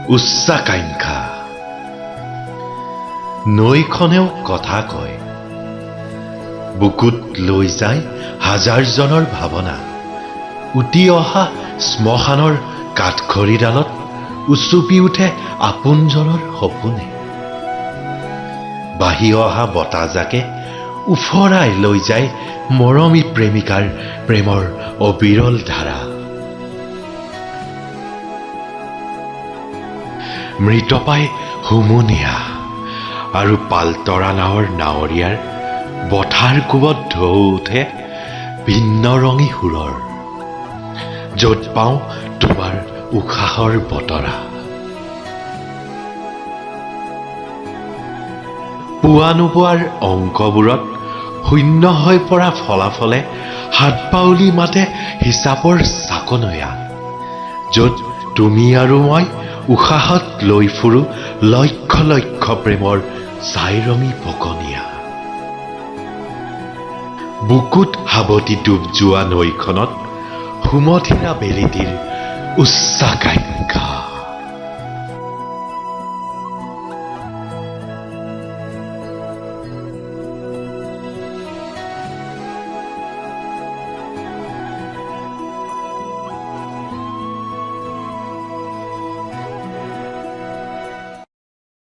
উচ্চাকাংক্ষা। নৈখনেও কথা কয়, বুকুত লৈ যায় হাজাৰজনৰ ভাৱনা। উটি অহা শ্মশানৰ কাঠখৰিডালত উচুপি উঠে আপোনজনৰ সপোনে। বাঢ়ি অহা বতাহজাকে উফৰাই লৈ যায় মৰমী প্ৰেমিকাৰ প্ৰেমৰ অবিৰল ধাৰা। মৃতপাই হুমুনিয়া আৰু পালতৰা নাৱৰ নাৱৰীয়াৰ বঠাৰ কোবত ঢৌ উঠে ভিন্ন ৰঙী সুৰৰ। য'ত পাওঁ তোমাৰ উশাহৰ বতৰা। পোৱা নোপোৱাৰ অংকবোৰত শূন্য হৈ পৰা ফলাফলে হাতবাউলি মাতে হিচাপৰ চাকনৈয়া। য'ত তুমি আৰু মই উশাহত লৈ ফুৰো লক্ষ লক্ষ প্ৰেমৰ ছাইৰঙী পকনীয়া। বুকুত সাৱটি ডুব যোৱা নৈখনত সুমথিৰা বেলিটিৰ উচ্চাকাংক্ষা।